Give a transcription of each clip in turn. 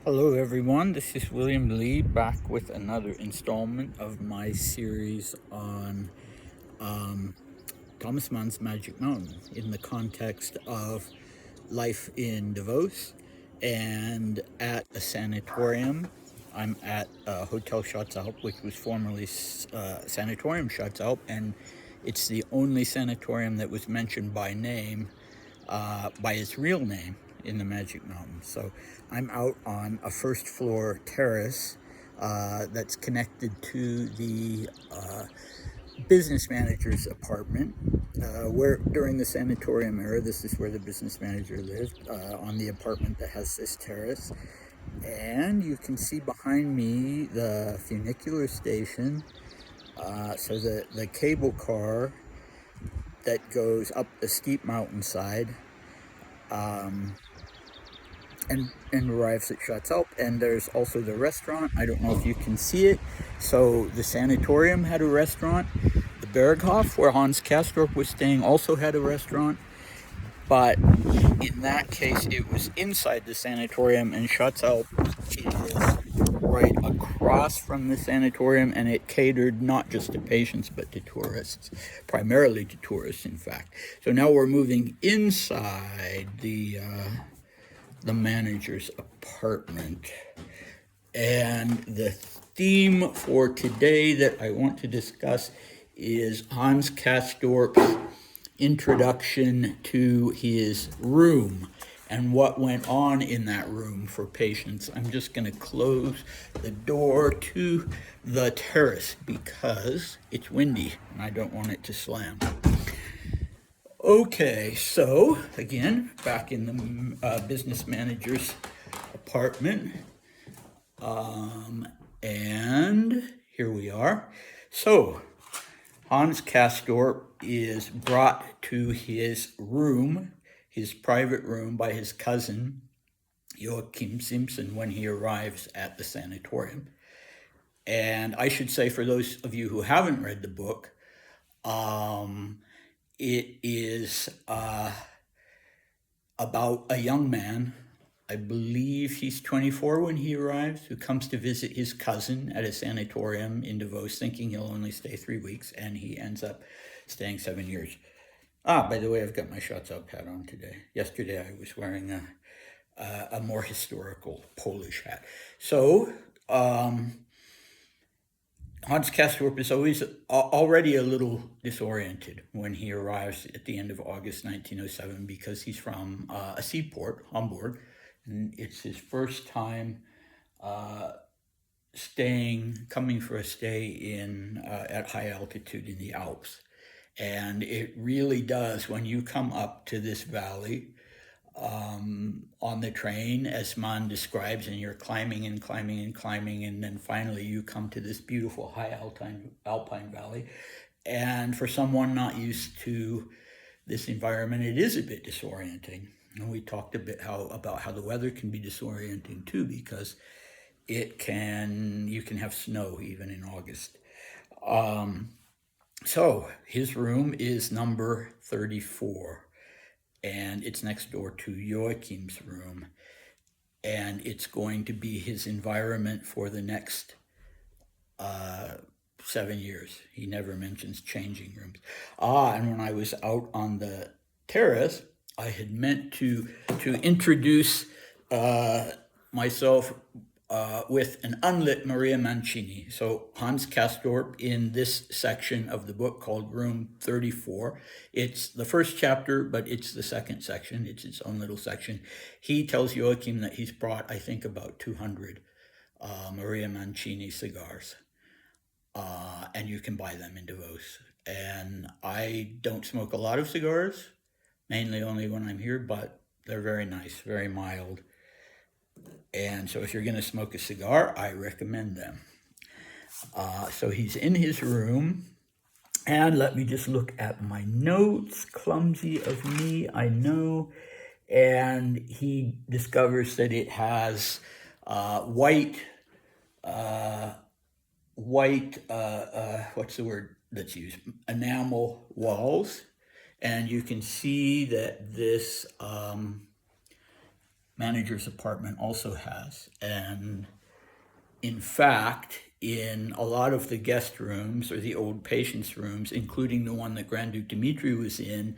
Hello, everyone. This is William Lee back with another installment of my series on Thomas Mann's Magic Mountain in the context of life in Davos and at a sanatorium. I'm at Hotel Schatzalp, which was formerly Sanatorium Schatzalp, and it's the only sanatorium that was mentioned by name, by its real name, in the Magic Mountain. So I'm out on a first floor terrace that's connected to the business manager's apartment, where during the sanatorium era, this is where the business manager lived, on the apartment that has this terrace. And you can see behind me the funicular station, so the cable car that goes up the steep mountainside, and arrives at Schatzalp. And there's also the restaurant. I don't know if you can see it. So the sanatorium had a restaurant. The Berghof, where Hans Castorp was staying, also had a restaurant. But in that case, it was inside the sanatorium, and Schatzalp is right across from the sanatorium, and it catered not just to patients but to tourists, primarily to tourists, in fact. So now we're moving inside the manager's apartment. And the theme for today that I want to discuss is Hans Castorp's introduction to his room and what went on in that room for patients. I'm just going to close the door to the terrace because it's windy and I don't want it to slam. Okay, so again, back in the business manager's apartment, and here we are. So Hans Castorp is brought to his room, his private room, by his cousin Joachim Simpson when he arrives at the sanatorium. And I should say, for those of you who haven't read the book, it is about a young man, I believe he's 24 when he arrives, who comes to visit his cousin at a sanatorium in Davos, thinking he'll only stay 3 weeks, and he ends up staying 7 years. By the way, I've got my Schatzalp hat on today. Yesterday I was wearing a more historical Polish hat. So Hans Castorp is already a little disoriented when he arrives at the end of August 1907 because he's from a seaport, Hamburg, and it's his first time coming for a stay in at high altitude in the Alps. And it really does, when you come up to this valley, on the train, as Mann describes, and you're climbing and climbing and climbing, and then finally you come to this beautiful high alpine valley. And for someone not used to this environment, it is a bit disorienting. And we talked a bit about how the weather can be disorienting too, because you can have snow even in August. So his room is number 34. And it's next door to Joachim's room. And it's going to be his environment for the next 7 years. He never mentions changing rooms. And when I was out on the terrace, I had meant to introduce myself with an unlit Maria Mancini. So Hans Castorp, in this section of the book called Room 34, it's the first chapter, but it's the second section. It's its own little section. He tells Joachim that he's brought, I think, about 200 Maria Mancini cigars. And you can buy them in Davos. And I don't smoke a lot of cigars, mainly only when I'm here, but they're very nice, very mild. And so if you're going to smoke a cigar, I recommend them. So he's in his room. And let me just look at my notes. Clumsy of me, I know. And he discovers that it has white, what's the word that's used? Enamel walls. And you can see that this manager's apartment also has. And in fact, in a lot of the guest rooms or the old patients' rooms, including the one that Grand Duke Dmitri was in,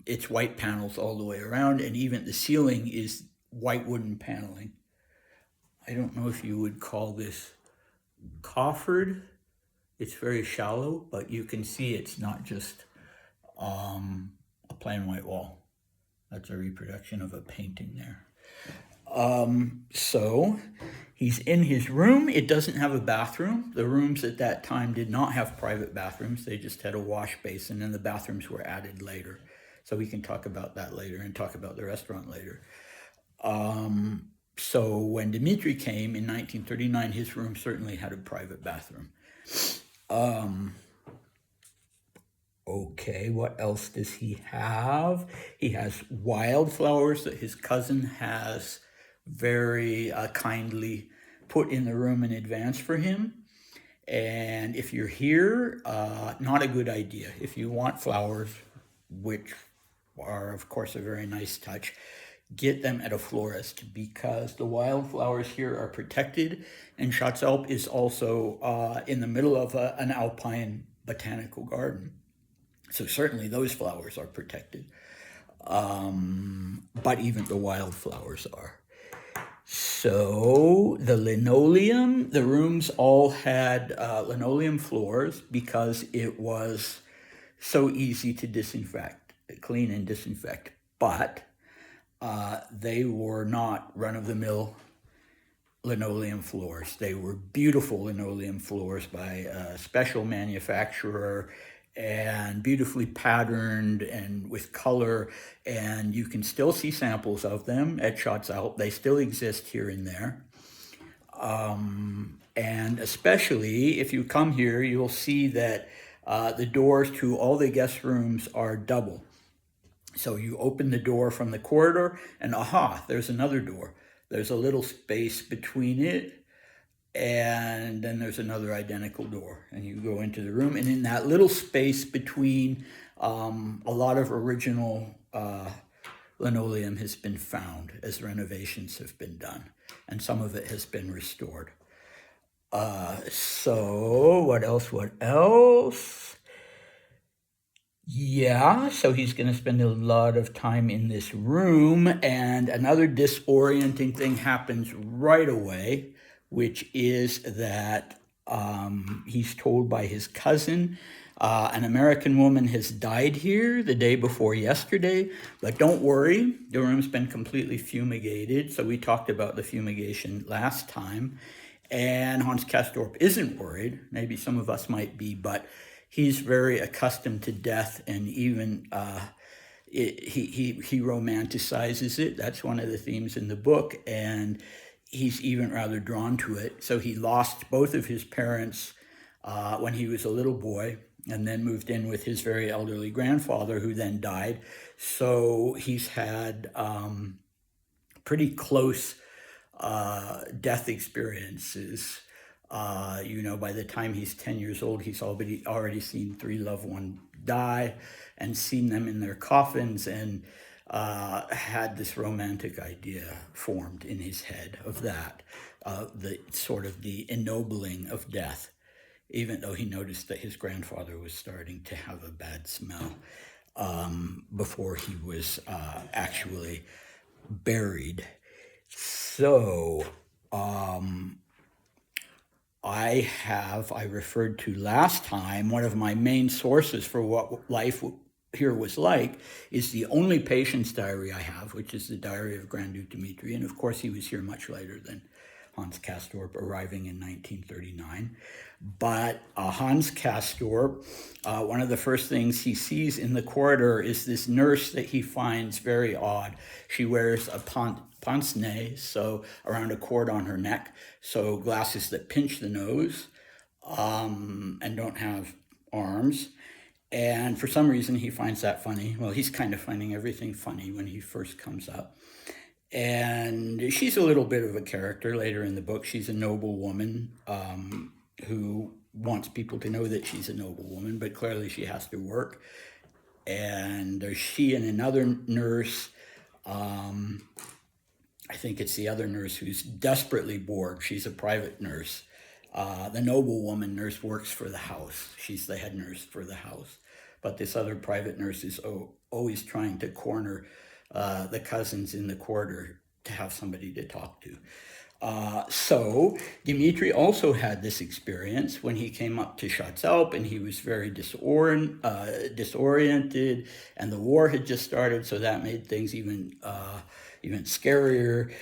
it's white panels all the way around, and even the ceiling is white wooden paneling. I don't know if you would call this coffered. It's very shallow, but you can see it's not just a plain white wall. That's a reproduction of a painting there. So he's in his room. It doesn't have a bathroom. The rooms at that time did not have private bathrooms. They just had a wash basin, and the bathrooms were added later. So we can talk about that later and talk about the restaurant later. So when Dmitri came in 1939, his room certainly had a private bathroom. Okay, what else does he have? He has wildflowers that his cousin has very kindly put in the room in advance for him. And if you're here, not a good idea. If you want flowers, which are of course a very nice touch, get them at a florist, because the wildflowers here are protected, and Schatz Alp is also in the middle of an alpine botanical garden. So certainly those flowers are protected, but even the wildflowers are. So the linoleum, the rooms all had linoleum floors because it was so easy to disinfect, clean and disinfect, but they were not run-of-the-mill linoleum floors. They were beautiful linoleum floors by a special manufacturer, and beautifully patterned and with color, and you can still see samples of them at Schatz Alp. They still exist here and there. And especially if you come here, you'll see that the doors to all the guest rooms are double. So you open the door from the corridor, and aha, there's another door. There's a little space between it, and then there's another identical door, and you go into the room, and in that little space between, a lot of original linoleum has been found as renovations have been done, and some of it has been restored. So what else? Yeah, so he's going to spend a lot of time in this room, and another disorienting thing happens right away, which is that he's told by his cousin, an American woman has died here the day before yesterday, but don't worry, the room's been completely fumigated. So we talked about the fumigation last time, and Hans Castorp isn't worried. Maybe some of us might be, but he's very accustomed to death, and even he romanticizes it. That's one of the themes in the book, and he's even rather drawn to it. So he lost both of his parents when he was a little boy, and then moved in with his very elderly grandfather, who then died. So he's had pretty close death experiences. By the time he's 10 years old, he's already seen 3 loved ones die and seen them in their coffins, and had this romantic idea formed in his head of that, the sort of the ennobling of death, even though he noticed that his grandfather was starting to have a bad smell before he was actually buried. So I referred to last time, one of my main sources for what life here was like is the only patient's diary I have, which is the diary of Grand Duke Dmitri. And of course, he was here much later than Hans Castorp, arriving in 1939. But Hans Castorp, one of the first things he sees in the corridor is this nurse that he finds very odd. She wears a pince-nez, so around a cord on her neck, so glasses that pinch the nose, and don't have arms. And for some reason, he finds that funny. Well, he's kind of finding everything funny when he first comes up. And she's a little bit of a character later in the book. She's a noble woman who wants people to know that she's a noble woman, but clearly she has to work. And there's she and another nurse I think it's the other nurse who's desperately bored. She's a private nurse. The noblewoman nurse works for the house. She's the head nurse for the house. But this other private nurse is always trying to corner the cousins in the corridor to have somebody to talk to. So Dimitri also had this experience when he came up to Schatz Alp, and he was very disoriented, and the war had just started, so that made things even scarier.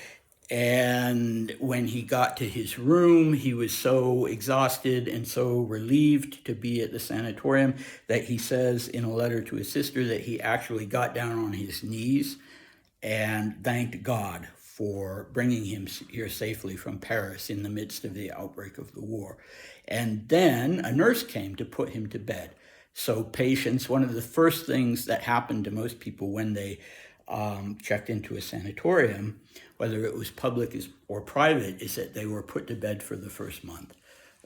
And when he got to his room, he was so exhausted and so relieved to be at the sanatorium that he says in a letter to his sister that he actually got down on his knees and thanked God for bringing him here safely from Paris in the midst of the outbreak of the war. And then a nurse came to put him to bed. So patients, one of the first things that happened to most people when they checked into a sanatorium, whether it was public or private, is that they were put to bed for the first month.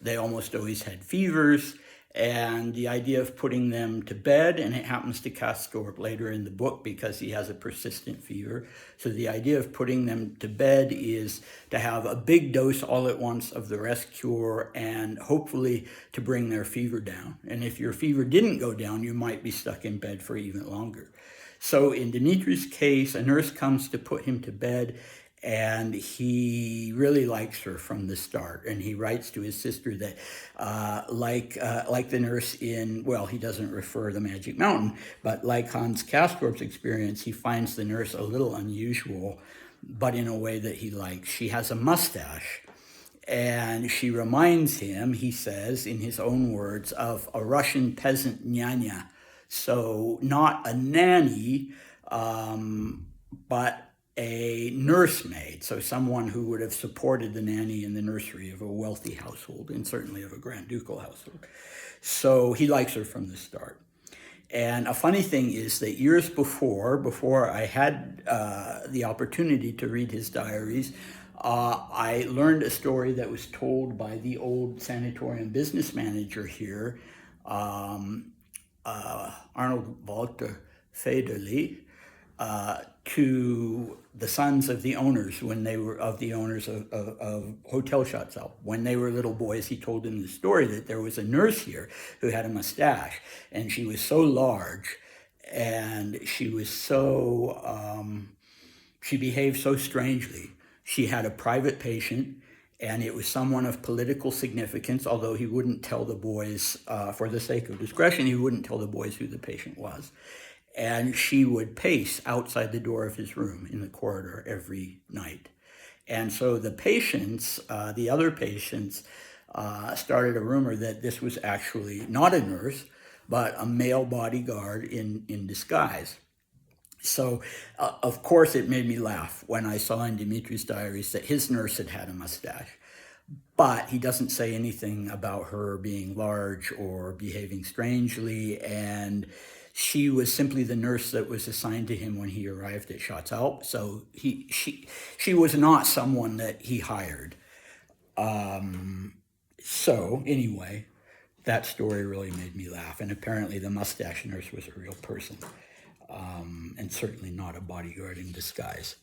They almost always had fevers, and the idea of putting them to bed, and it happens to Kastorp later in the book because he has a persistent fever. So the idea of putting them to bed is to have a big dose all at once of the rest cure and hopefully to bring their fever down. And if your fever didn't go down, you might be stuck in bed for even longer. So in Dimitri's case, a nurse comes to put him to bed, and he really likes her from the start. And he writes to his sister that, like the nurse in, well, he doesn't refer the Magic Mountain, but like Hans Castorp's experience, he finds the nurse a little unusual, but in a way that he likes. She has a mustache, and she reminds him, he says, in his own words, of a Russian peasant nyanya. So not a nanny, but a nursemaid, so someone who would have supported the nanny in the nursery of a wealthy household, and certainly of a Grand Ducal household. So he likes her from the start. And a funny thing is that years before I had the opportunity to read his diaries, I learned a story that was told by the old sanatorium business manager here, Arnold Walter Federli, to the sons of the owners when they were of Hotel Schatz Alp. When they were little boys, he told them the story that there was a nurse here who had a mustache, and she was so large, and she was so she behaved so strangely. She had a private patient, and it was someone of political significance, although he wouldn't tell the boys, for the sake of discretion, he wouldn't tell the boys who the patient was. And she would pace outside the door of his room in the corridor every night. And so the patients, the other patients, started a rumor that this was actually not a nurse, but a male bodyguard in disguise. So, of course, it made me laugh when I saw in Dimitri's diaries that his nurse had a mustache. But he doesn't say anything about her being large or behaving strangely, and she was simply the nurse that was assigned to him when he arrived at Schatz Alp. So she was not someone that he hired. So anyway, that story really made me laugh. And apparently the mustache nurse was a real person, and certainly not a bodyguard in disguise.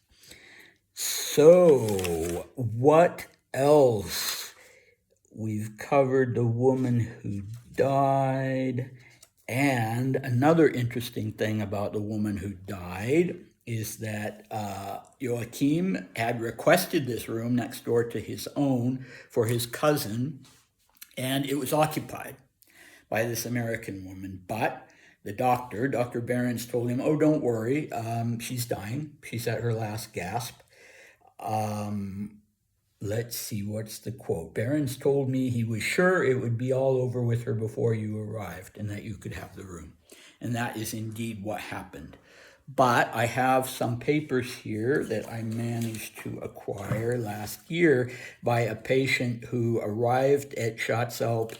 So what else? We've covered the woman who died. And another interesting thing about the woman who died is that Joachim had requested this room next door to his own for his cousin, and it was occupied by this American woman. But the doctor, Dr. Behrens, told him, oh, don't worry, she's dying. She's at her last gasp. Let's see, what's the quote? Behrens told me he was sure it would be all over with her before you arrived and that you could have the room. And that is indeed what happened. But I have some papers here that I managed to acquire last year by a patient who arrived at Schatz Alp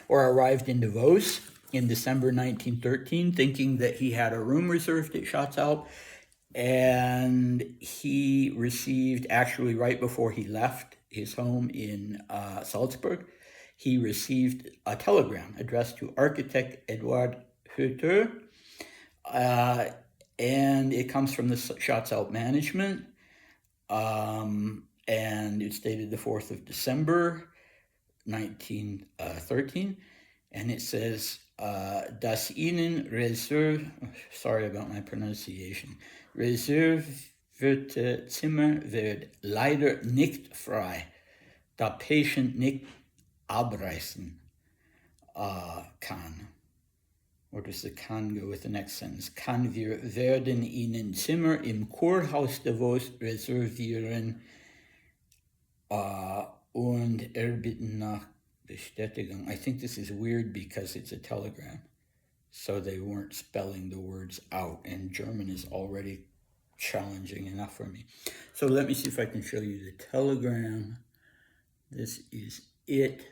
arrived in Davos in December 1913, thinking that he had a room reserved at Schatz Alp. And he received, actually right before he left his home in Salzburg, he received a telegram addressed to architect Eduard Hütter, and it comes from the Schatz Alp management. And it's dated the 4th of December, 1913. And it says, Das Ihnen sorry about my pronunciation, reservierte Zimmer wird leider nicht frei, da Patient nicht abreisen kann. Or does the kann go with the next sentence? Kann wir werden Ihnen Zimmer im Kurhaus Davos reservieren und erbitten nach Bestätigung. I think this is weird because it's a telegram. So they weren't spelling the words out, and German is already challenging enough for me. So let me see if I can show you the telegram. This is it.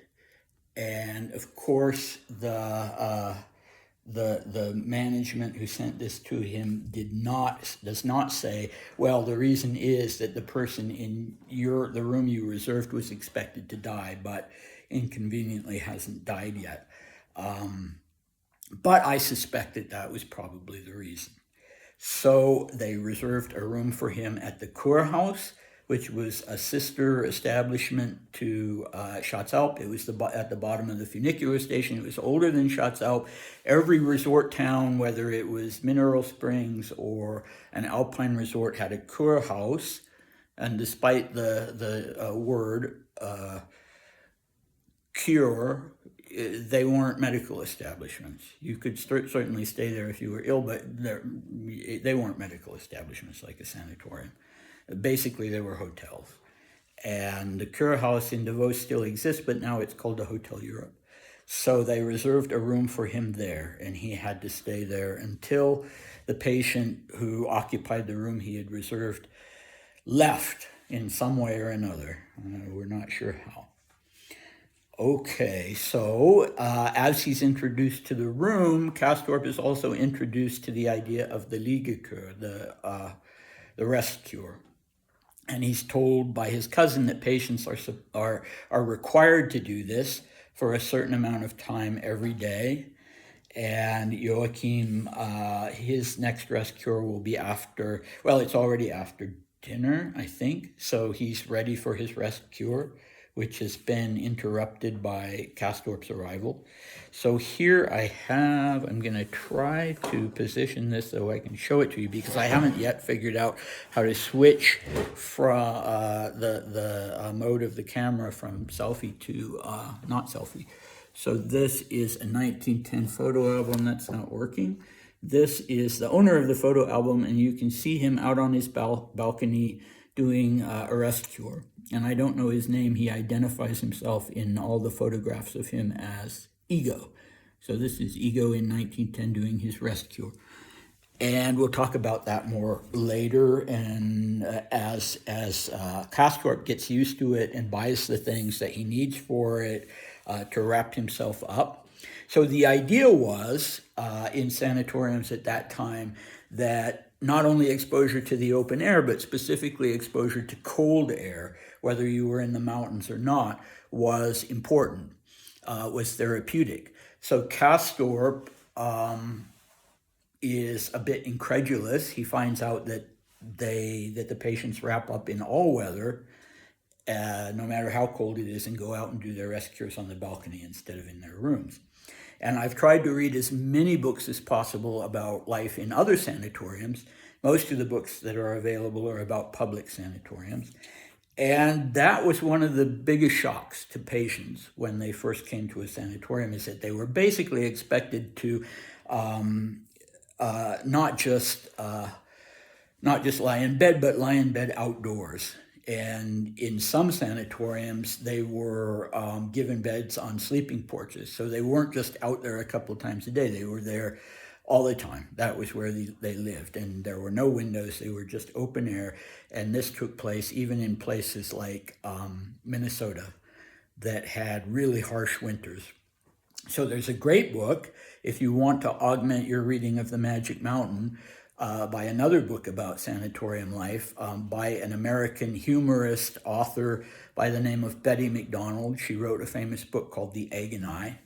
And of course, the management who sent this to him does not say, well, the reason is that the person in the room you reserved was expected to die, but inconveniently hasn't died yet. But I suspect that was probably the reason. So they reserved a room for him at the Kurhaus, which was a sister establishment to Schatzalp. It was at the bottom of the funicular station. It was older than Schatzalp. Every resort town, whether it was Mineral Springs or an alpine resort, had a Kurhaus. And despite the word cure, they weren't medical establishments. You could certainly stay there if you were ill, but they weren't medical establishments like a sanatorium. Basically, they were hotels. And the Kurhaus in Davos still exists, but now it's called the Hotel Europe. So they reserved a room for him there, and he had to stay there until the patient who occupied the room he had reserved left in some way or another. We're not sure how. Okay, so as he's introduced to the room, Castorp is also introduced to the idea of the Liegekur, the rest cure. And he's told by his cousin that patients are required to do this for a certain amount of time every day. And Joachim, his next rest cure will be it's already after dinner, I think. So he's ready for his rest cure, which has been interrupted by Castorp's arrival. So here I'm going to try to position this so I can show it to you, because I haven't yet figured out how to switch from the mode of the camera from selfie to not selfie. So this is a 1910 photo album that's not working. This is the owner of the photo album, and you can see him out on his balcony doing a rest cure. And I don't know his name. He identifies himself in all the photographs of him as Ego. So this is Ego in 1910 doing his rest cure. And we'll talk about that more later. And as Castorp gets used to it and buys the things that he needs for it to wrap himself up. So the idea was in sanatoriums at that time that not only exposure to the open air, but specifically exposure to cold air, whether you were in the mountains or not, was important, was therapeutic. So Castorp is a bit incredulous. He finds out that the patients wrap up in all weather, no matter how cold it is, and go out and do their rest cures on the balcony instead of in their rooms. And I've tried to read as many books as possible about life in other sanatoriums. Most of the books that are available are about public sanatoriums. And that was one of the biggest shocks to patients when they first came to a sanatorium, is that they were basically expected to not just lie in bed, but lie in bed outdoors. And in some sanatoriums, they were given beds on sleeping porches. So they weren't just out there a couple of times a day. They were there all the time. That was where they lived. And there were no windows. They were just open air. And this took place even in places like Minnesota that had really harsh winters. So there's a great book, if you want to augment your reading of The Magic Mountain, by another book about sanatorium life, by an American humorist author by the name of Betty McDonald. She wrote a famous book called The Egg and I,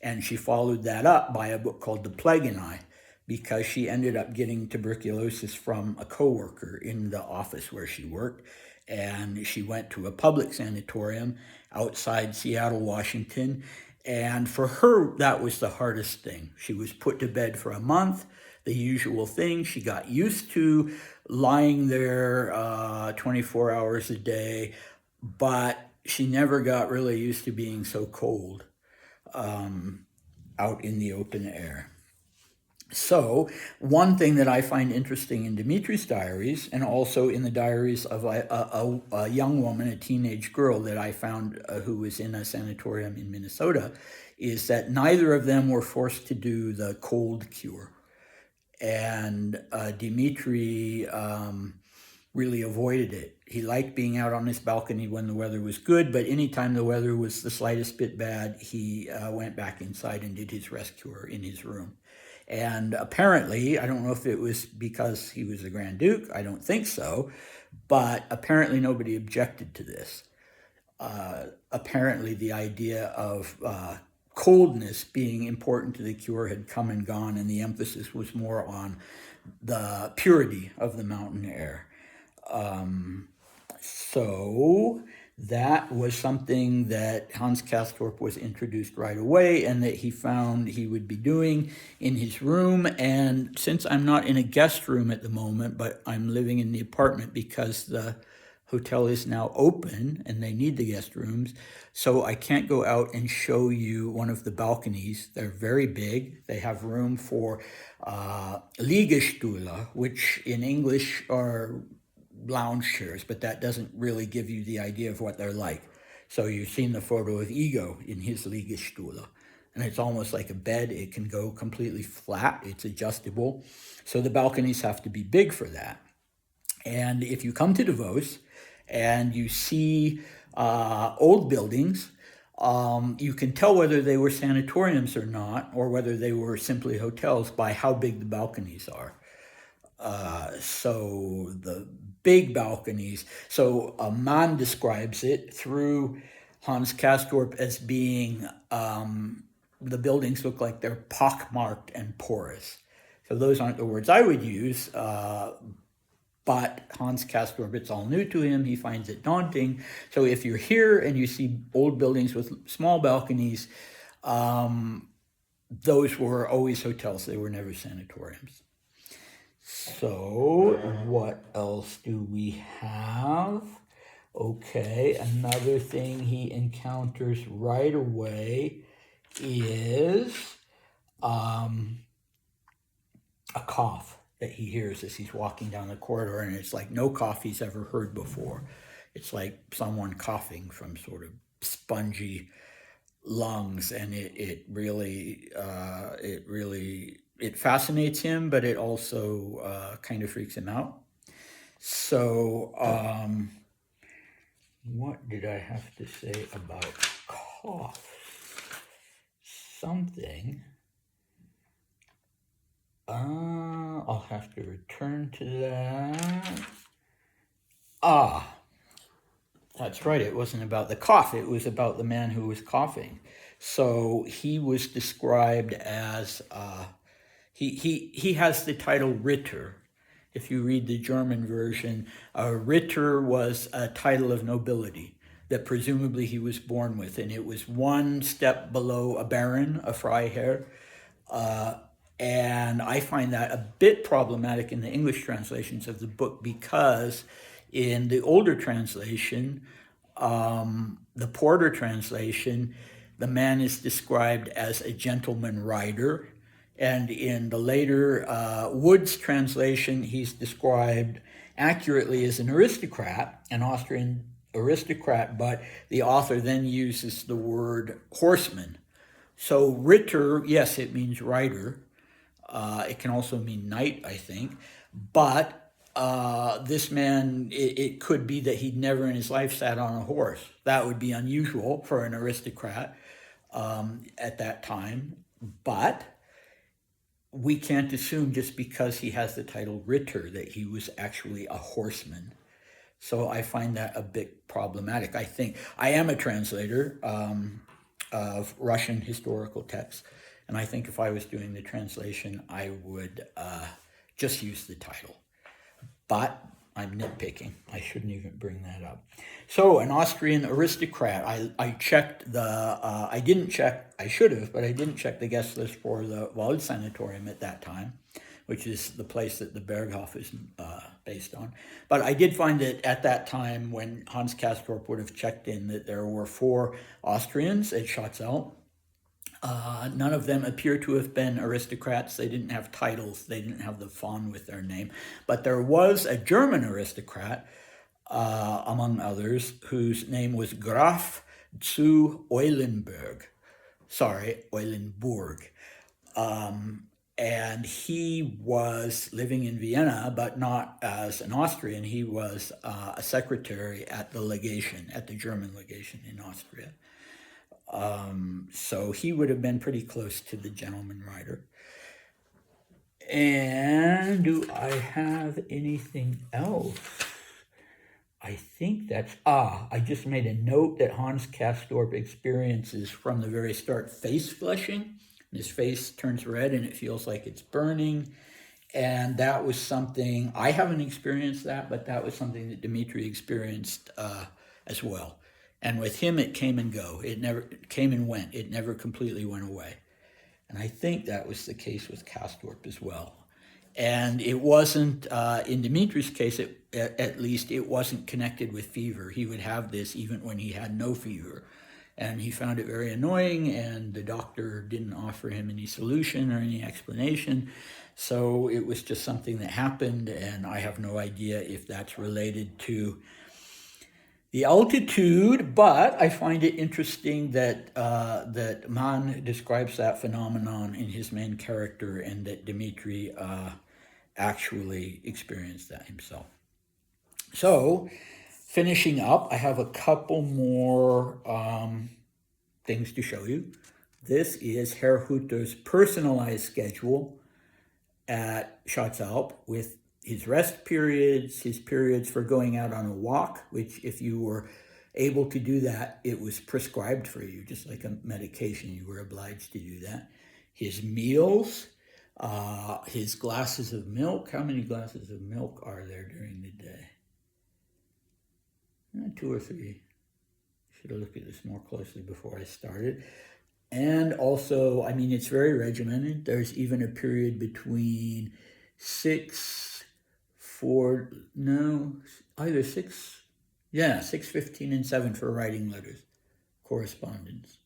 and she followed that up by a book called The Plague and I, because she ended up getting tuberculosis from a coworker in the office where she worked, And she went to a public sanatorium outside Seattle, Washington. And for her, that was the hardest thing. She was put to bed for a month, the usual thing. She got used to lying there 24 hours a day, but she never got really used to being so cold out in the open air. So, one thing that I find interesting in Dimitri's diaries, and also in the diaries of a young woman, a teenage girl that I found who was in a sanatorium in Minnesota, is that neither of them were forced to do the cold cure. And Dimitri really avoided it. He liked being out on his balcony when the weather was good, but anytime the weather was the slightest bit bad, he went back inside and did his rest cure in his room. And apparently, I don't know if it was because he was the Grand Duke, I don't think so, but apparently nobody objected to this. Apparently the idea of coldness being important to the cure had come and gone, and the emphasis was more on the purity of the mountain air. So that was something that Hans Castorp was introduced right away, and that he found he would be doing in his room. And since I'm not in a guest room at the moment, but I'm living in the apartment because the hotel is now open and they need the guest rooms, so I can't go out and show you one of the balconies. They're very big. They have room for Liegestühle, which in English are lounge chairs, but that doesn't really give you the idea of what they're like. So you've seen the photo of Ego in his Liegestühle, and it's almost like a bed. It can go completely flat. It's adjustable. So the balconies have to be big for that. And if you come to Davos and you see old buildings, you can tell whether they were sanatoriums or not, or whether they were simply hotels by how big the balconies are. So the big balconies, so Mann describes it through Hans Castorp as being, the buildings look like they're pockmarked and porous. So those aren't the words I would use, but Hans Castorp, it's all new to him. He finds it daunting. So if you're here and you see old buildings with small balconies, those were always hotels. They were never sanatoriums. So what else do we have? Okay, another thing he encounters right away is a cough that he hears as he's walking down the corridor, and it's like no cough he's ever heard before. It's like someone coughing from sort of spongy lungs, and it really fascinates him, but it also kind of freaks him out. So what did I have to say about cough? Something. I'll have to return to that. That's right. It wasn't about the cough. It was about the man who was coughing. So he was described as, he has the title Ritter. If you read the German version, Ritter was a title of nobility that presumably he was born with, and it was one step below a baron, a Freiherr. And I find that a bit problematic in the English translations of the book, because in the older translation, the Porter translation, the man is described as a gentleman rider. And in the later Wood's translation, he's described accurately as an aristocrat, an Austrian aristocrat, but the author then uses the word horseman. So Ritter, yes, it means rider. It can also mean knight, I think. But this man, it could be that he'd never in his life sat on a horse. That would be unusual for an aristocrat at that time. But we can't assume just because he has the title Ritter that he was actually a horseman. So I find that a bit problematic. I think I am a translator of Russian historical texts, and I think if I was doing the translation, I would just use the title. But I'm nitpicking. I shouldn't even bring that up. So, an Austrian aristocrat. I checked the, I didn't check, I should have, but I didn't check the guest list for the Wald Sanatorium at that time, which is the place that the Berghof is based on. But I did find that at that time, when Hans Castorp would have checked in, that there were 4 Austrians at Schatzalp. None of them appear to have been aristocrats. They didn't have titles. They didn't have the fawn with their name. But there was a German aristocrat, among others, whose name was Graf zu Eulenburg. Eulenburg. And he was living in Vienna, but not as an Austrian. He was a secretary at the legation, at the German legation in Austria. So he would have been pretty close to the gentleman rider. And do I have anything else? I think that's, I just made a note that Hans Castorp experiences from the very start face flushing. His face turns red and it feels like it's burning. And that was something, I haven't experienced that, but that was something that Dimitri experienced as well. And with him, it came and go. It came and went. It never completely went away. And I think that was the case with Castorp as well. And it wasn't, in Dimitri's case, at least, it wasn't connected with fever. He would have this even when he had no fever. And he found it very annoying, and the doctor didn't offer him any solution or any explanation. So it was just something that happened, and I have no idea if that's related to the altitude, but I find it interesting that that Mann describes that phenomenon in his main character, and that Dimitri actually experienced that himself. So, finishing up, I have a couple more things to show you. This is Herr Hutter's personalized schedule at Schatzalp with his rest periods, his periods for going out on a walk, which if you were able to do that, it was prescribed for you, just like a medication, you were obliged to do that. His meals, his glasses of milk. How many glasses of milk are there during the day? 2 or 3. Should have looked at this more closely before I started. And also, I mean, it's very regimented. There's even a period between 6:15 and 7 for writing letters, correspondence.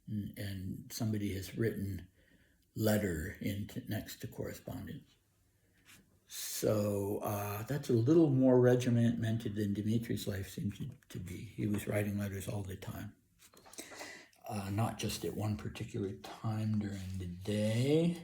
And somebody has written letter next to correspondence. So that's a little more regimented than Dimitri's life seems to be. He was writing letters all the time, not just at one particular time during the day.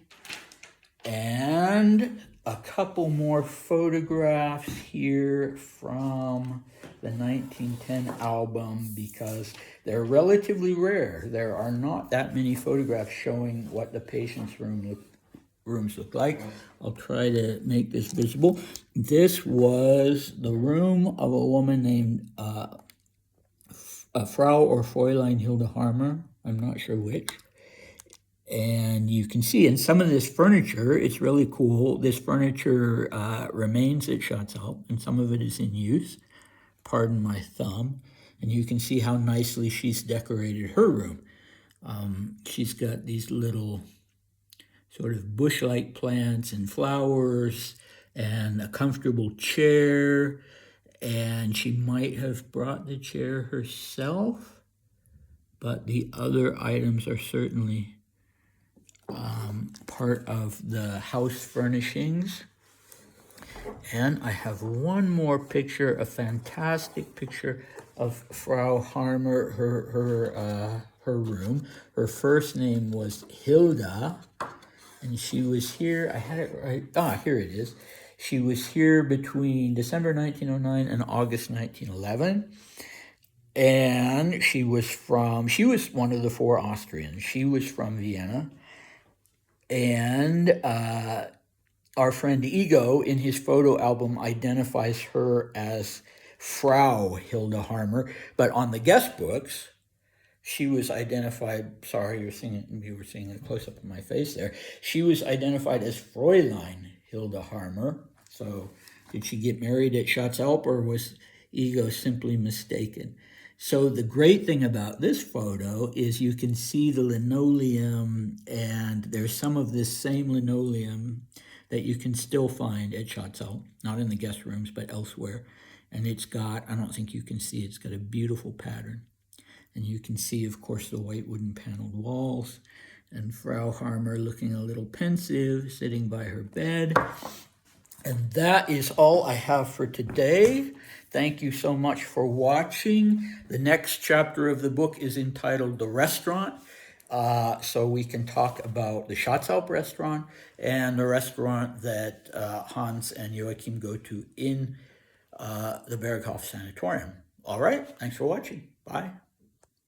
And a couple more photographs here from the 1910 album, because they're relatively rare. There are not that many photographs showing what the patient's rooms look like. I'll try to make this visible. This was the room of a woman named Frau or Fräulein Hilda Harmer. I'm not sure which. And you can see in some of this furniture, it's really cool. This furniture remains at Schatzalp, and some of it is in use. Pardon my thumb. And you can see how nicely she's decorated her room. She's got these little sort of bush-like plants and flowers and a comfortable chair. And she might have brought the chair herself, but the other items are certainly part of the house furnishings. And I have one more picture, a fantastic picture of Frau Harmer, her room. Her first name was Hilda, and she was here, I had it right, here it is. She was here between December 1909 and August 1911. And she was one of the 4 Austrians. She was from Vienna. And our friend Ego, in his photo album, identifies her as Frau Hilda Harmer. But on the guest books, she was identified, sorry, you were seeing a close-up of my face there. She was identified as Fräulein Hilda Harmer. So Did she get married at Schatzalp, or was ego simply mistaken? So the great thing about this photo is you can see the linoleum, and there's some of this same linoleum that you can still find at Schatzalp, not in the guest rooms, but elsewhere. And it's got, I don't think you can see, it's got a beautiful pattern. And you can see, of course, the white wooden paneled walls, and Frau Harmer looking a little pensive, sitting by her bed. And that is all I have for today. Thank you so much for watching. The next chapter of the book is entitled The Restaurant. So we can talk about the Schatzalp restaurant and the restaurant that Hans and Joachim go to in the Berghof Sanatorium. All right, thanks for watching. Bye.